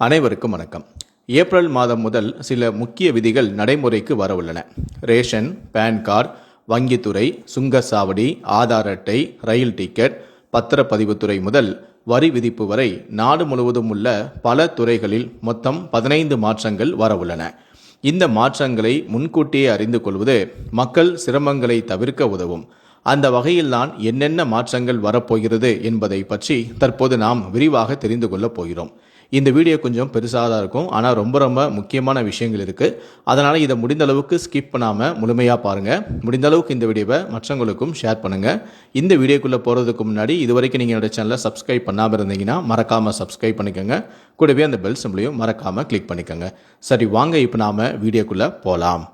அனைவருக்கும் வணக்கம். ஏப்ரல் மாதம் முதல் சில முக்கிய விதிகள் நடைமுறைக்கு வரவுள்ளன. ரேஷன், பேன் கார்டு, வங்கித்துறை, சுங்கச்சாவடி, ஆதார் அட்டை, ரயில் டிக்கெட், பத்திரப்பதிவுத்துறை முதல் வரி விதிப்பு வரை நாடு முழுவதும் உள்ள பல துறைகளில் மொத்தம் 15 மாற்றங்கள் வரவுள்ளன. இந்த மாற்றங்களை முன்கூட்டியே அறிந்து கொள்வது மக்கள் சிரமங்களை தவிர்க்க உதவும். அந்த வகையில்தான் என்னென்ன மாற்றங்கள் வரப்போகிறது என்பதை பற்றி தற்போது நாம் விரிவாக தெரிந்து கொள்ளப் போகிறோம். இந்த வீடியோ கொஞ்சம் பெருசாக தான் இருக்கும், ஆனால் ரொம்ப முக்கியமான விஷயங்கள் இருக்குது. அதனால் இதை முடிந்த அளவுக்கு ஸ்கிப் பண்ணாமல் முழுமையாக பாருங்கள். முடிந்த அளவுக்கு இந்த வீடியோவை மற்றவங்களுக்கும் ஷேர் பண்ணுங்கள். இந்த வீடியோக்குள்ளே போகிறதுக்கு முன்னாடி இதுவரைக்கும் நீங்கள் என்னோட சேனலை சப்ஸ்கிரைப் பண்ணாமல் இருந்தீங்கன்னா மறக்காமல் சப்ஸ்கிரைப் பண்ணிக்கோங்க. கூடவே அந்த பெல் சிம்பளையும் மறக்காமல் கிளிக் பண்ணிக்கோங்க. சரி, வாங்க இப்போ நாம் வீடியோக்குள்ளே போகலாம்.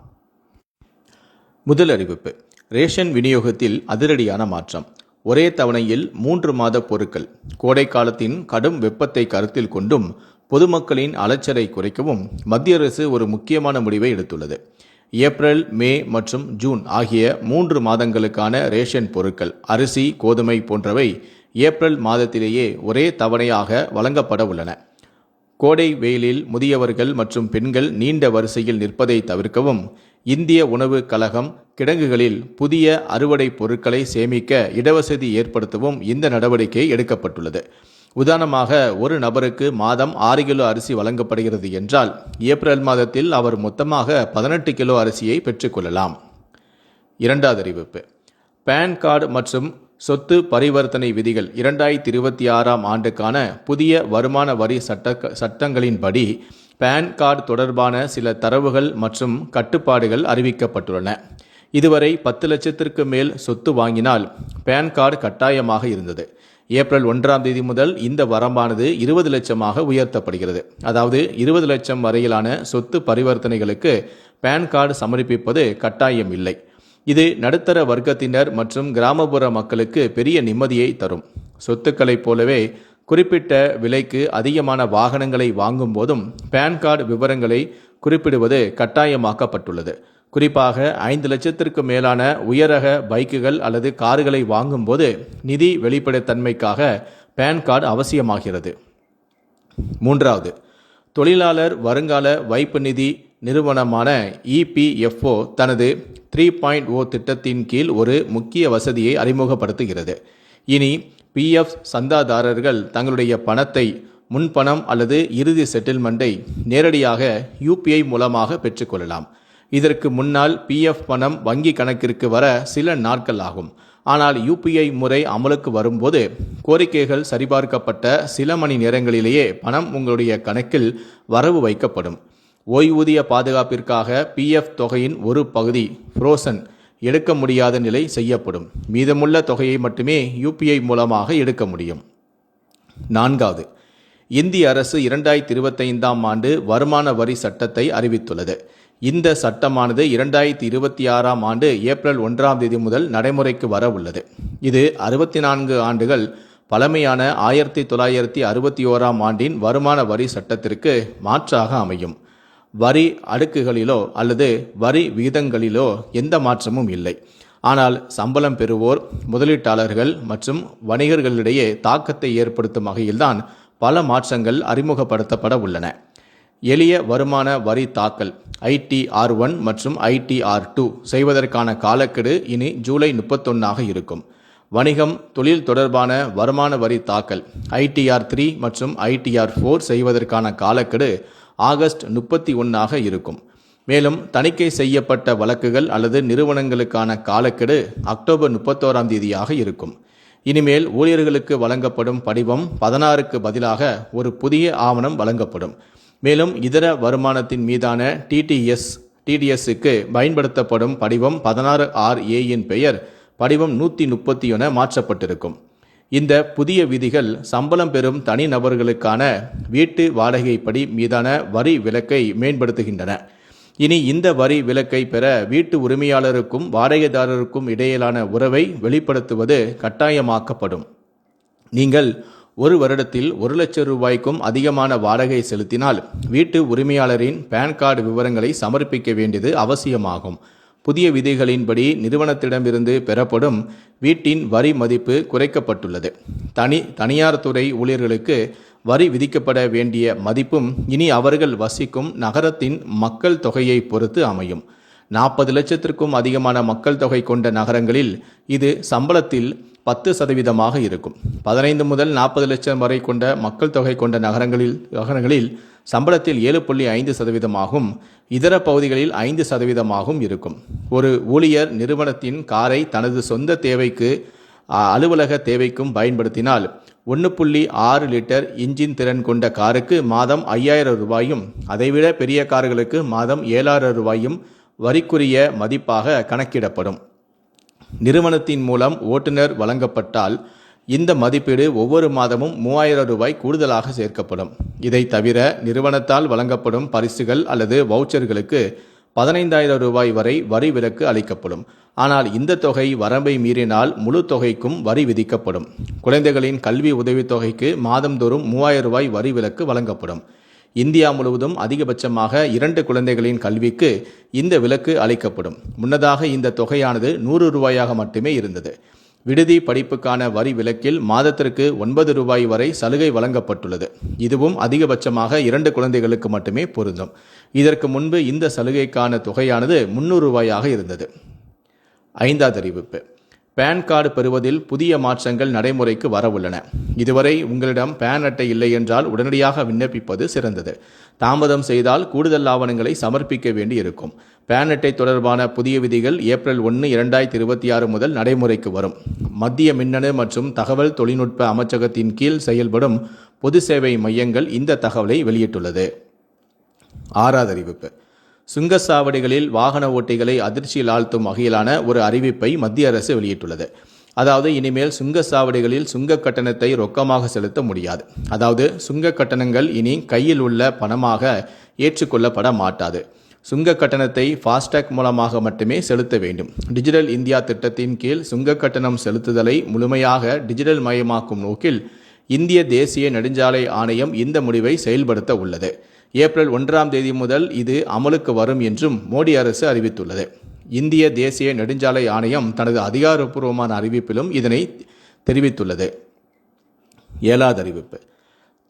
முதல் அறிவிப்பு: ரேஷன் விநியோகத்தில் அதிரடியான மாற்றம். ஒரே தவணையில் 3 மாத பொருட்கள். கோடை காலத்தின் கடும் வெப்பத்தை கருத்தில் கொண்டும் பொதுமக்களின் அலைச்சலை குறைக்கவும் மத்திய அரசு ஒரு முக்கியமான முடிவை எடுத்துள்ளது. ஏப்ரல், மே மற்றும் ஜூன் ஆகிய 3 மாதங்களுக்கான ரேஷன் பொருட்கள், அரிசி, கோதுமை போன்றவை ஏப்ரல் மாதத்திலேயே ஒரே தவணையாக வழங்கப்பட உள்ளன. கோடை வெயிலில் முதியவர்கள் மற்றும் பெண்கள் நீண்ட வரிசையில் நிற்பதை தவிர்க்கவும் இந்திய உணவு கழகம் கிடங்குகளில் புதிய அறுவடை பொருட்களை சேமிக்க இடவசதி ஏற்படுத்தவும் இந்த நடவடிக்கை எடுக்கப்பட்டுள்ளது. உதாரணமாக, ஒரு நபருக்கு மாதம் 6 கிலோ அரிசி வழங்கப்படுகிறது என்றால் ஏப்ரல் மாதத்தில் அவர் மொத்தமாக 18 கிலோ அரிசியை பெற்றுக்கொள்ளலாம். இரண்டாவது அறிவிப்பு: பேன் கார்டு மற்றும் சொத்து பரிவர்த்தனை விதிகள் 2026ஆம் ஆண்டுக்கான புதிய வருமான வரி சட்டங்களின்படி பேன் கார்டு தொடர்பான சில தரவுகள் மற்றும் கட்டுப்பாடுகள் அறிவிக்கப்பட்டுள்ளன. இதுவரை 10 லட்சத்திற்கு மேல் சொத்து வாங்கினால் பேன் கார்டு கட்டாயமாக இருந்தது. ஏப்ரல் 1ஆம் தேதி முதல் இந்த வரம்பானது 20 லட்சமாக உயர்த்தப்படுகிறது. அதாவது 20 லட்சம் வரையிலான சொத்து பரிவர்த்தனைகளுக்கு பேன் கார்டு சமர்ப்பிப்பது கட்டாயம் இல்லை. இது நடுத்தர வர்க்கத்தினர் மற்றும் கிராமப்புற மக்களுக்கு பெரிய நிம்மதியை தரும். சொத்துக்களைப் போலவே குறிப்பிட்ட விலைக்கு அதிகமான வாகனங்களை வாங்கும் போதும் பேன் கார்டு விவரங்களை குறிப்பிடுவது கட்டாயமாக்கப்பட்டுள்ளது. குறிப்பாக 5 லட்சத்திற்கு மேலான உயரக பைக்குகள் அல்லது கார்களை வாங்கும்போது நிதி வெளிப்படைத்தன்மைக்காக பேன் கார்டு அவசியமாகிறது. மூன்றாவது, தொழிலாளர் வருங்கால வைப்பு நிதி நிறுவனமான EPFO தனது 3.0 திட்டத்தின் கீழ் ஒரு முக்கிய வசதியை அறிமுகப்படுத்துகிறது. இனி PF சந்தாதாரர்கள் தங்களுடைய பணத்தை முன்பணம் அல்லது இறுதி செட்டில்மெண்ட்டை நேரடியாக UPI மூலமாக பெற்றுக்கொள்ளலாம். இதற்கு முன்னால் PF பணம் வங்கி கணக்கிற்கு வர சில நாட்கள் ஆகும். ஆனால் UPI முறை அமலுக்கு வரும்போது கோரிக்கைகள் சரிபார்க்கப்பட்ட சில மணி நேரங்களிலேயே பணம் உங்களுடைய கணக்கில் வரவு வைக்கப்படும். ஓய்வூதிய பாதுகாப்பிற்காக PF தொகையின் ஒரு பகுதி ஃப்ரோசன் எடுக்க முடியாத நிலை செய்யப்படும். மீதமுள்ள தொகையை மட்டுமே UPI மூலமாக எடுக்க முடியும். நான்காவது, இந்திய அரசு 2025ஆம் ஆண்டு வருமான வரி சட்டத்தை அறிவித்துள்ளது. இந்த சட்டமானது 2026ஆம் ஆண்டு ஏப்ரல் 1ஆம் தேதி முதல் நடைமுறைக்கு வர உள்ளது. இது 64 ஆண்டுகள் பழமையான 1961ஆம் ஆண்டின் வருமான வரி சட்டத்திற்கு மாற்றாக அமையும். வரி அடுக்குகளிலோ அல்லது வரி விகிதங்களிலோ எந்த மாற்றமும் இல்லை. ஆனால் சம்பளம் பெறுவோர், முதலீட்டாளர்கள் மற்றும் வணிகர்களிடையே தாக்கத்தை ஏற்படுத்தும் வகையில்தான் பல மாற்றங்கள் அறிமுகப்படுத்தப்பட உள்ளன. எளிய வருமான வரி தாக்கல் ITR1 மற்றும் ITR2 செய்வதற்கான காலக்கெடு இனி ஜூலை 31ஆக இருக்கும். வணிகம், தொழில் தொடர்பான வருமான வரி தாக்கல் ITR3 மற்றும் ITR4 செய்வதற்கான காலக்கெடு ஆகஸ்ட் 31ஆக இருக்கும். மேலும் தணிக்கை செய்யப்பட்ட வழக்குகள் அல்லது நிறுவனங்களுக்கான காலக்கெடு அக்டோபர் 31ஆம் தேதியாக இருக்கும். இனிமேல் ஊழியர்களுக்கு வழங்கப்படும் படிவம் 16க்கு பதிலாக ஒரு புதிய ஆவணம் வழங்கப்படும். மேலும் இதர வருமானத்தின் மீதான TDSக்கு பயன்படுத்தப்படும் படிவம் 16RAயின் பெயர் படிவம் 130 என மாற்றப்பட்டிருக்கும். இந்த புதிய விதிகள் சம்பளம் பெறும் தனிநபர்களுக்கான வீட்டு வாடகைப்படி மீதான வரி விலக்கை மேம்படுத்துகின்றன. இனி இந்த வரி விலக்கை பெற வீட்டு உரிமையாளருக்கும் வாடகைதாரருக்கும் இடையிலான உறவை வெளிப்படுத்துவது கட்டாயமாக்கப்படும். நீங்கள் ஒரு வருடத்தில் 1 லட்சம் ரூபாய்க்கும் அதிகமான வாடகை செலுத்தினால் வீட்டு உரிமையாளரின் பேன் கார்டு விவரங்களை சமர்ப்பிக்க வேண்டியது அவசியமாகும். புதிய விதிகளின்படி நிறுவனத்திடமிருந்து பெறப்படும் வீட்டின் வரி மதிப்பு குறைக்கப்பட்டுள்ளது. தனியார் துறை ஊழியர்களுக்கு வரி விதிக்கப்பட வேண்டிய மதிப்பும் இனி அவர்கள் வசிக்கும் நகரத்தின் மக்கள் தொகையை பொறுத்து அமையும். 40 லட்சத்திற்கும் அதிகமான மக்கள் தொகை கொண்ட நகரங்களில் இது சம்பளத்தில் 10% இருக்கும். 15 முதல் 40 லட்சம் வரை கொண்ட மக்கள் தொகை கொண்ட நகரங்களில் சம்பளத்தில் 7.5%, இதர பகுதிகளில் 5% இருக்கும். ஒரு ஊழியர் நிறுவனத்தின் காரை தனது சொந்த தேவைக்கு அலுவலக தேவைக்கும் பயன்படுத்தினால் 1.6 லிட்டர் இன்ஜின் திறன் கொண்ட காருக்கு மாதம் 5000 ரூபாயும், அதைவிட பெரிய கார்களுக்கு மாதம் 7000 ரூபாயும் வரிக்குரிய மதிப்பாக கணக்கிடப்படும். நிறுவனத்தின் மூலம் ஓட்டுநர் வழங்கப்பட்டால் இந்த மதிப்பீடு ஒவ்வொரு மாதமும் 3000 ரூபாய் கூடுதலாக சேர்க்கப்படும். இதை தவிர நிறுவனத்தால் வழங்கப்படும் பரிசுகள் அல்லது வவுச்சர்களுக்கு 15000 ரூபாய் வரை வரி விலக்கு அளிக்கப்படும். ஆனால் இந்த தொகை வரம்பை மீறினால் முழு தொகைக்கும் வரி விதிக்கப்படும். குழந்தைகளின் கல்வி உதவித்தொகைக்கு மாதந்தோறும் 3000 ரூபாய் வரி விலக்கு வழங்கப்படும். இந்தியா முழுவதும் அதிகபட்சமாக 2 குழந்தைகளின் கல்விக்கு இந்த விலக்கு அளிக்கப்படும். முன்னதாக இந்த தொகையானது 100 ரூபாயாக மட்டுமே இருந்தது. விடுதி படிப்புக்கான வரி விலக்கில் மாதத்திற்கு 9 ரூபாய் வரை சலுகை வழங்கப்பட்டுள்ளது. இதுவும் அதிகபட்சமாக 2 குழந்தைகளுக்கு மட்டுமே பொருந்தும். இதற்கு முன்பு இந்த சலுகைக்கான தொகையானது 300 ரூபாயாக இருந்தது. 5வது அறிவிப்பு. பேன் கார்டு பெறுவதில் புதிய மாற்றங்கள் நடைமுறைக்கு வரவுள்ளன. இதுவரை உங்களிடம் பேன் அட்டை இல்லை என்றால் உடனடியாக விண்ணப்பிப்பது சிறந்தது. தாமதம் செய்தால் கூடுதல் ஆவணங்களை சமர்ப்பிக்க வேண்டி இருக்கும். பேன் அட்டை தொடர்பான புதிய விதிகள் ஏப்ரல் 1, 2026 முதல் நடைமுறைக்கு வரும். மத்திய மின்னணு மற்றும் தகவல் தொழில்நுட்ப அமைச்சகத்தின் கீழ் செயல்படும் பொது சேவை மையங்கள் இந்த தகவலை வெளியிட்டுள்ளது. 6வது அறிவிப்பு. சுங்கச்சாவடிகளில் வாகன ஓட்டிகளை அதிர்ச்சியில் ஆழ்த்தும் வகையிலான ஒரு அறிவிப்பை மத்திய அரசு வெளியிட்டுள்ளது. அதாவது இனிமேல் சுங்கச்சாவடிகளில் சுங்க கட்டணத்தை ரொக்கமாக செலுத்த முடியாது. அதாவது சுங்க கட்டணங்கள் இனி கையில் உள்ள பணமாக ஏற்றுக்கொள்ளப்பட மாட்டாது. சுங்க கட்டணத்தை ஃபாஸ்டேக் மூலமாக மட்டுமே செலுத்த வேண்டும். டிஜிட்டல் இந்தியா திட்டத்தின் கீழ் சுங்க கட்டணம் செலுத்துதலை முழுமையாக டிஜிட்டல் மயமாக்கும் நோக்கில் இந்திய தேசிய நெடுஞ்சாலை ஆணையம் இந்த முடிவை செயல்படுத்த உள்ளது. ஏப்ரல் 1ஆம் தேதி முதல் இது அமலுக்கு வரும் என்றும் மோடி அரசு அறிவித்துள்ளது. இந்திய தேசிய நெடுஞ்சாலை ஆணையம் தனது அதிகாரப்பூர்வமான அறிவிப்பிலும் இதனை தெரிவித்துள்ளது. 7வது அறிவிப்பு.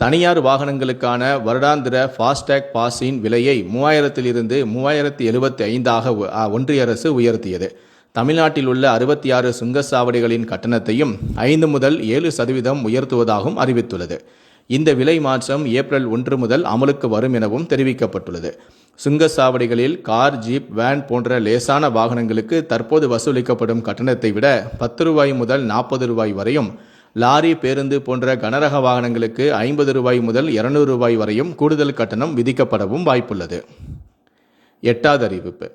தனியார் வாகனங்களுக்கான வருடாந்திர ஃபாஸ்டேக் பாஸின் விலையை 3000 3075 ஒன்றிய அரசு உயர்த்தியது. தமிழ்நாட்டில் உள்ள 66 சுங்கச்சாவடிகளின் கட்டணத்தையும் 5 முதல் 7% உயர்த்துவதாகவும் அறிவித்துள்ளது. இந்த விலை மாற்றம் ஏப்ரல் 1 முதல் அமலுக்கு வரும் எனவும் தெரிவிக்கப்பட்டுள்ளது. சுங்கச்சாவடிகளில் கார், ஜீப், வேன் போன்ற லேசான வாகனங்களுக்கு தற்போது வசூலிக்கப்படும் கட்டணத்தை விட 10 ரூபாய் முதல் 40 ரூபாய் வரையும், லாரி, பேருந்து போன்ற கனரக வாகனங்களுக்கு 50 ரூபாய் முதல் 200 ரூபாய் வரையும் கூடுதல் கட்டணம் விதிக்கப்படவும் வாய்ப்புள்ளது. 8வது அறிவிப்பு.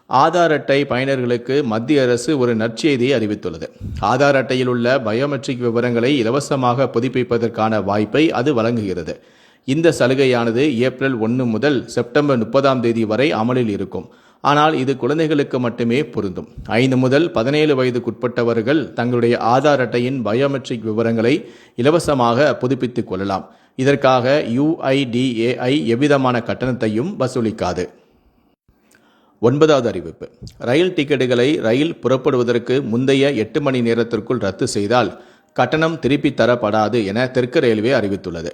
ஆதார் அட்டை பயனர்களுக்கு மத்திய அரசு ஒரு நற்செய்தியை அறிவித்துள்ளது. ஆதார் அட்டையில் உள்ள பயோமெட்ரிக் விவரங்களை இலவசமாக புதுப்பிப்பதற்கான வாய்ப்பை அது வழங்குகிறது. இந்த சலுகையானது ஏப்ரல் 1 முதல் செப்டம்பர் 30ஆம் தேதி வரை அமலில் இருக்கும். ஆனால் இது குழந்தைகளுக்கு மட்டுமே பொருந்தும். 5 முதல் 17 வயதுக்குட்பட்டவர்கள் தங்களுடைய ஆதார் அட்டையின் பயோமெட்ரிக் விவரங்களை இலவசமாக புதுப்பித்துக் கொள்ளலாம். இதற்காக UIDAI எவ்விதமான கட்டணத்தையும் வசூலிக்காது. 9வது அறிவிப்பு. ரயில் டிக்கெட்டுகளை ரயில் புறப்படுவதற்கு முந்தைய 8 மணி நேரத்திற்குள் ரத்து செய்தால் கட்டணம் திருப்பி தரப்படாது என தெற்கு ரயில்வே அறிவித்துள்ளது.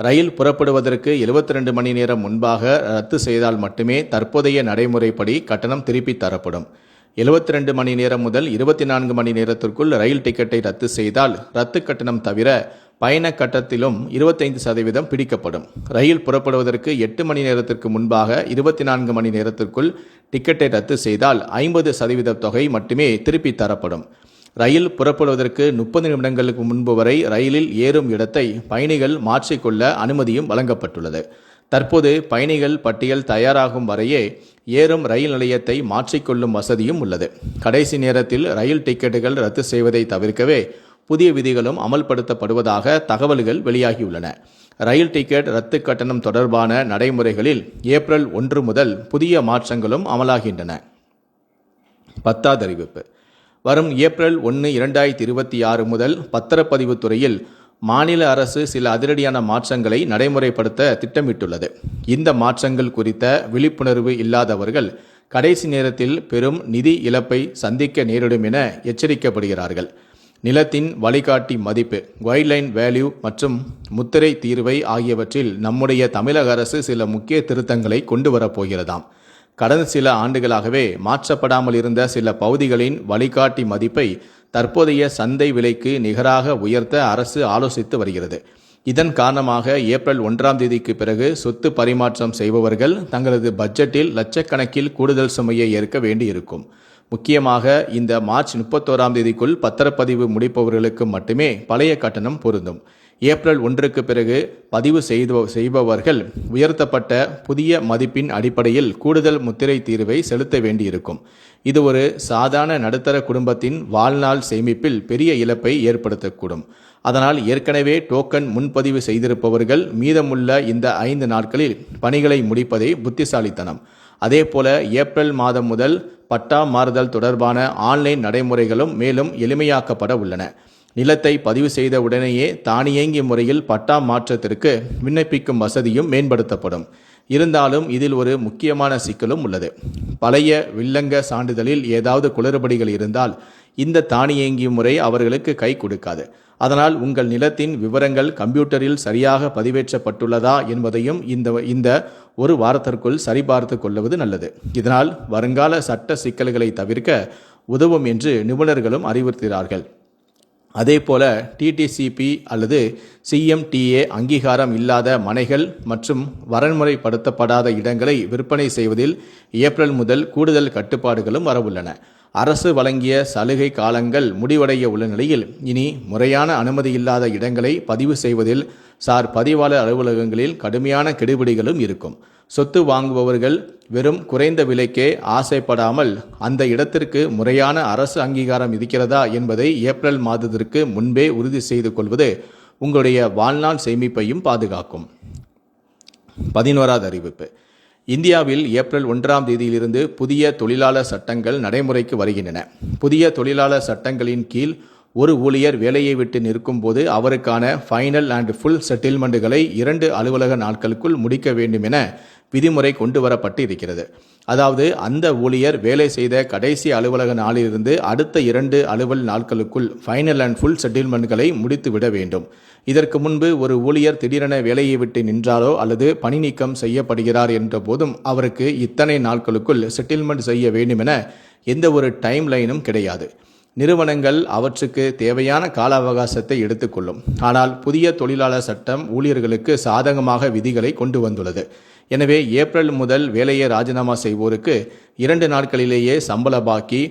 ரயில் புறப்படுவதற்கு 72 மணி நேரம் முன்பாக ரத்து செய்தால் மட்டுமே தற்போதைய நடைமுறைப்படி கட்டணம் திருப்பி தரப்படும். 72 மணி நேரம் முதல் 24 மணி நேரத்திற்குள் ரயில் டிக்கெட்டை ரத்து செய்தால் ரத்து கட்டணம் தவிர பயண கட்டணத்திலும் 25% பிடிக்கப்படும். ரயில் புறப்படுவதற்கு 8 மணி நேரத்திற்கு முன்பாக 24 மணி நேரத்திற்குள் டிக்கெட்டை ரத்து செய்தால் 50% தொகை மட்டுமே திருப்பி தரப்படும். ரயில் புறப்படுவதற்கு 30 நிமிடங்களுக்கு முன்பு வரை ரயிலில் ஏறும் இடத்தை பயணிகள் மாற்றிக்கொள்ள அனுமதியும் வழங்கப்பட்டுள்ளது. தற்போது பயணிகள் பட்டியல் தயாராகும் வரையே ஏறும் ரயில் நிலையத்தை மாற்றிக்கொள்ளும் வசதியும் உள்ளது. கடைசி நேரத்தில் ரயில் டிக்கெட்டுகள் ரத்து செய்வதை தவிர்க்கவே புதிய விதிகளும் அமல்படுத்தப்படுவதாக தகவல்கள் வெளியாகியுள்ளன. ரயில் டிக்கெட் ரத்து கட்டணம் தொடர்பான நடைமுறைகளில் ஏப்ரல் 1 முதல் புதிய மாற்றங்களும் அமலாகின்றன. 10வது அறிவிப்பு. வரும் ஏப்ரல் 1, 2026 முதல் பத்திரப்பதிவு துறையில் மாநில அரசு சில அதிரடியான மாற்றங்களை நடைமுறைப்படுத்த திட்டமிட்டுள்ளது. இந்த மாற்றங்கள் குறித்த விழிப்புணர்வு இல்லாதவர்கள் கடைசி நேரத்தில் பெரும் நிதி இழப்பை சந்திக்க நேரிடும் என எச்சரிக்கப்படுகிறார்கள். நிலத்தின் வழிகாட்டி மதிப்பு கைட்லைன் வேல்யூ மற்றும் முத்திரை தீர்வை ஆகியவற்றில் நம்முடைய தமிழக அரசு சில முக்கிய திருத்தங்களை கொண்டு வரப்போகிறதாம். கடந்த சில ஆண்டுகளாகவே மாற்றப்படாமல் இருந்த சில பகுதிகளின் வழிகாட்டி மதிப்பை தற்போதைய சந்தை விலைக்கு நிகராக உயர்த்த அரசு ஆலோசித்து வருகிறது. இதன் காரணமாக ஏப்ரல் 1ஆம் தேதிக்கு பிறகு சொத்து பரிமாற்றம் செய்பவர்கள் தங்களது பட்ஜெட்டில் லட்சக்கணக்கில் கூடுதல் சுமையை ஏற்க வேண்டியிருக்கும். முக்கியமாக இந்த மார்ச் 31ஆம் தேதிக்குள் பத்திரப்பதிவு முடிப்பவர்களுக்கு மட்டுமே பழைய கட்டணம் பொருந்தும். ஏப்ரல் 1க்கு பிறகு பதிவு செய்பவர்கள் உயர்த்தப்பட்ட புதிய மதிப்பின் அடிப்படையில் கூடுதல் முத்திரை தீர்வை செலுத்த வேண்டியிருக்கும். இது ஒரு சாதாரண நடுத்தர குடும்பத்தின் வாழ்நாள் சேமிப்பில் பெரிய இழப்பை ஏற்படுத்தக்கூடும். அதனால் ஏற்கனவே டோக்கன் முன்பதிவு செய்திருப்பவர்கள் மீதமுள்ள இந்த 5 நாட்களில் பணிகளை முடிப்பதே புத்திசாலித்தனம். அதேபோல ஏப்ரல் மாதம் முதல் பட்டா மாறுதல் தொடர்பான ஆன்லைன் நடைமுறைகளும் மேலும் எளிமையாக்கப்பட உள்ளன. நிலத்தை பதிவு செய்த உடனேயே தானியங்கி முறையில் பட்டா மாற்றத்திற்கு விண்ணப்பிக்கும் வசதியும் மேம்படுத்தப்படும். இருந்தாலும் இதில் ஒரு முக்கியமான சிக்கலும் உள்ளது. பழைய வில்லங்க சான்றிதழில் ஏதாவது குளறுபடிகள் இருந்தால் இந்த தானியங்கி முறை அவர்களுக்கு கை கொடுக்காது. அதனால் உங்கள் நிலத்தின் விவரங்கள் கம்ப்யூட்டரில் சரியாக பதிவேற்றப்பட்டுள்ளதா என்பதையும் இந்த ஒரு வாரத்திற்குள் சரிபார்த்து கொள்வது நல்லது. இதனால் வருங்கால சட்ட சிக்கல்களை தவிர்க்க உதவும் என்று நிபுணர்களும் அறிவுறுத்துகிறார்கள். அதேபோல டிடிசிபி அல்லது சிஎம்டிஏ அங்கீகாரம் இல்லாத மனைகள் மற்றும் வரன்முறைப்படுத்தப்படாத இடங்களை விற்பனை செய்வதில் ஏப்ரல் முதல் கூடுதல் கட்டுப்பாடுகளும் வரவுள்ளன. அரசு வழங்கிய சலுகை காலங்கள் முடிவடைய உள்ள நிலையில் இனி முறையான அனுமதி இல்லாத இடங்களை பதிவு செய்வதில் பதிவாளர் அலுவலகங்களில் கடுமையான கெடுபிடிகளும் இருக்கும். சொத்து வாங்குபவர்கள் வெறும் குறைந்த விலைக்கே ஆசைப்படாமல் அந்த இடத்திற்கு முறையான அரசு அங்கீகாரம் இருக்கிறதா என்பதை ஏப்ரல் மாதத்திற்கு முன்பே உறுதி செய்து கொள்வது உங்களுடைய வாழ்நாள் சேமிப்பையும் பாதுகாக்கும். 11வது அறிவிப்பு. இந்தியாவில் ஏப்ரல் 1ஆம் தேதியிலிருந்து புதிய தொழிலாளர் சட்டங்கள் நடைமுறைக்கு வருகின்றன. புதிய தொழிலாளர் சட்டங்களின் கீழ் ஒரு ஊழியர் வேலையை விட்டு நிற்கும் போது அவருக்கான ஃபைனல் அண்ட் ஃபுல் செட்டில்மெண்ட்டுகளை 2 அலுவலக நாட்களுக்குள் முடிக்க வேண்டும் என விதிமுறை கொண்டு வரப்பட்டு இருக்கிறது. அதாவது அந்த ஊழியர் வேலை செய்த கடைசி அலுவலக நாளிலிருந்து அடுத்த 2 அலுவல் நாட்களுக்குள் ஃபைனல் அண்ட் ஃபுல் செட்டில்மெண்ட்களை முடித்துவிட வேண்டும். இதற்கு முன்பு ஒரு ஊழியர் திடீரென வேலையை விட்டு நின்றாலோ அல்லது பணி நீக்கம் செய்யப்படுகிறார் என்ற போதும் அவருக்கு இத்தனை நாட்களுக்குள் செட்டில்மெண்ட் செய்ய வேண்டும் என எந்த ஒரு டைம் லைனும் கிடையாது. நிறுவனங்கள் அவற்றுக்கு தேவையான கால அவகாசத்தை எடுத்துக்கொள்ளும். ஆனால் புதிய தொழிலாளர் சட்டம் ஊழியர்களுக்கு சாதகமாக விதிகளை கொண்டு வந்துள்ளது. எனவே ஏப்ரல் முதல் வேலையை ராஜினாமா செய்வோருக்கு 2 நாட்களிலேயே சம்பள பாக்கி,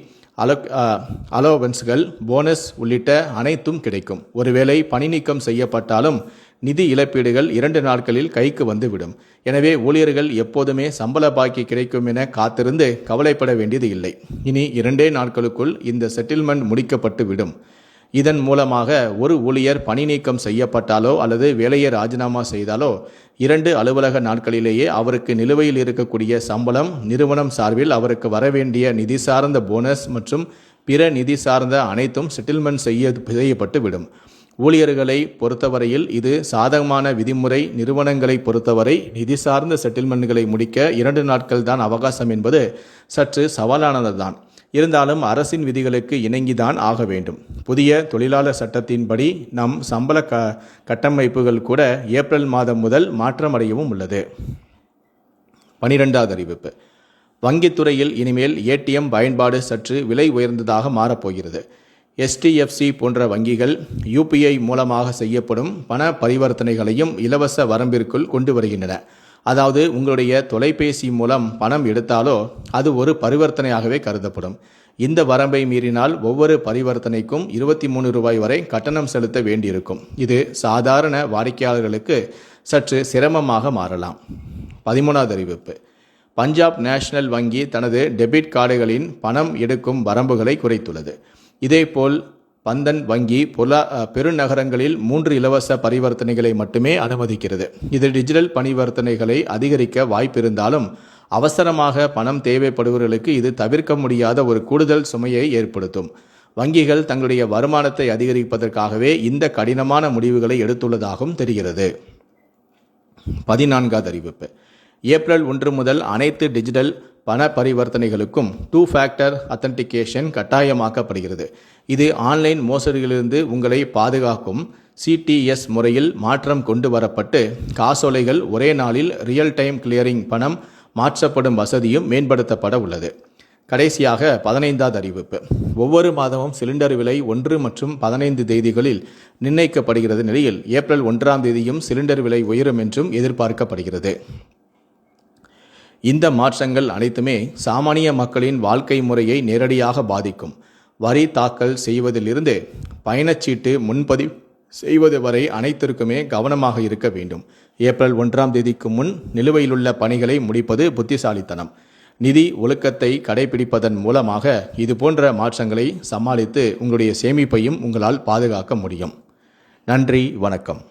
அலோவன்ஸ்கள், போனஸ் உள்ளிட்ட அனைத்தும் கிடைக்கும். ஒருவேளை பணி நீக்கம் செய்யப்பட்டாலும் நிதி இழப்பீடுகள் 2 நாட்களில் கைக்கு வந்துவிடும். எனவே ஊழியர்கள் எப்போதுமே சம்பள பாக்கி கிடைக்கும் என காத்திருந்து கவலைப்பட வேண்டியது இல்லை. இனி 2 நாட்களுக்குள் இந்த செட்டில்மெண்ட் முடிக்கப்பட்டு விடும். இதன் மூலமாக ஒரு ஊழியர் பணி நீக்கம் செய்யப்பட்டாலோ அல்லது வேலையை ராஜினாமா செய்தாலோ 2 அலுவலக நாட்களிலேயே அவருக்கு நிலுவையில் இருக்கக்கூடிய சம்பளம், நிறுவனம் சார்பில் அவருக்கு வரவேண்டிய நிதி சார்ந்த போனஸ் மற்றும் பிற நிதி சார்ந்த அனைத்தும் செட்டில்மெண்ட் செய்யப்பட்டு விடும். ஊழியர்களை பொறுத்தவரையில் இது சாதகமான விதிமுறை. நிறுவனங்களை பொறுத்தவரை நிதி சார்ந்த செட்டில்மெண்ட்களை முடிக்க 2 நாட்கள் தான் அவகாசம் என்பது சற்று சவாலானதுதான். இருந்தாலும் அரசின் விதிகளுக்கு இணங்கிதான் ஆக வேண்டும். புதிய தொழிலாளர் சட்டத்தின்படி நம் சம்பள கட்டமைப்புகள் கூட ஏப்ரல் மாதம் முதல் மாற்றமடையவும் உள்ளது. 12வது அறிவிப்பு. வங்கித்துறையில் இனிமேல் ஏடிஎம் பயன்பாடு சற்று விலை உயர்ந்ததாக மாறப்போகிறது. HDFC போன்ற வங்கிகள் UPI மூலமாக செய்யப்படும் பண பரிவர்த்தனைகளையும் இலவச வரம்பிற்குள் கொண்டு வருகின்றன. அதாவது உங்களுடைய தொலைபேசி மூலம் பணம் எடுத்தாலோ அது ஒரு பரிவர்த்தனையாகவே கருதப்படும். இந்த வரம்பை மீறினால் ஒவ்வொரு பரிவர்த்தனைக்கும் $23 வரை கட்டணம் செலுத்த வேண்டியிருக்கும். இது சாதாரண வாடிக்கையாளர்களுக்கு சற்று சிரமமாக மாறலாம். 13வது அறிவிப்பு. பஞ்சாப் நேஷனல் வங்கி தனது டெபிட் கார்டுகளின் பணம் எடுக்கும் வரம்புகளை குறைத்துள்ளது. இதேபோல் பந்தன் வங்கி பெருநகரங்களில் 3 இலவச பரிவர்த்தனைகளை மட்டுமே அனுமதிக்கிறது. இது டிஜிட்டல் பரிவர்த்தனைகளை அதிகரிக்க வாய்ப்பிருந்தாலும் அவசரமாக பணம் தேவைப்படுபவர்களுக்கு இது தவிர்க்க முடியாத ஒரு கூடுதல் சுமையை ஏற்படுத்தும். வங்கிகள் தங்களுடைய வருமானத்தை அதிகரிப்பதற்காகவே இந்த கடினமான முடிவுகளை எடுத்துள்ளதாகவும் தெரிகிறது. 14வது அறிவிப்பு. ஏப்ரல் 1 முதல் அனைத்து டிஜிட்டல் பண பரிவர்த்தனைகளுக்கும் 2 ஃபேக்டர் அத்தன்டிகேஷன் கட்டாயமாக்கப்படுகிறது. இது ஆன்லைன் மோசடிகளிலிருந்து உங்களை பாதுகாக்கும். CTS முறையில் மாற்றம் கொண்டு வரப்பட்டு காசோலைகள் ஒரே நாளில் ரியல் டைம் கிளியரிங் பணம் மாற்றப்படும் வசதியும் மேம்படுத்தப்பட உள்ளது. கடைசியாக 15வது அறிவிப்பு. ஒவ்வொரு மாதமும் சிலிண்டர் விலை 1 மற்றும் 15 தேதிகளில் நிர்ணயிக்கப்படுகிறது நிலையில் ஏப்ரல் 1ஆம் தேதியும் சிலிண்டர் விலை உயரும் என்றும் எதிர்பார்க்கப்படுகிறது. இந்த மாற்றங்கள் அனைத்துமே சாமானிய மக்களின் வாழ்க்கை முறையை நேரடியாக பாதிக்கும். வரி தாக்கல் செய்வதிலிருந்து பயணச்சீட்டு முன்பதிவு செய்வது வரை அனைத்திற்குமே கவனமாக இருக்க வேண்டும். ஏப்ரல் 1ஆம் தேதிக்கு முன் நிலுவையிலுள்ள பணிகளை முடிப்பது புத்திசாலித்தனம். நிதி ஒழுக்கத்தை கடைபிடிப்பதன் மூலமாக இதுபோன்ற மாற்றங்களை சமாளித்து உங்களுடைய சேமிப்பையும் உங்களால் பாதுகாக்க முடியும். நன்றி, வணக்கம்.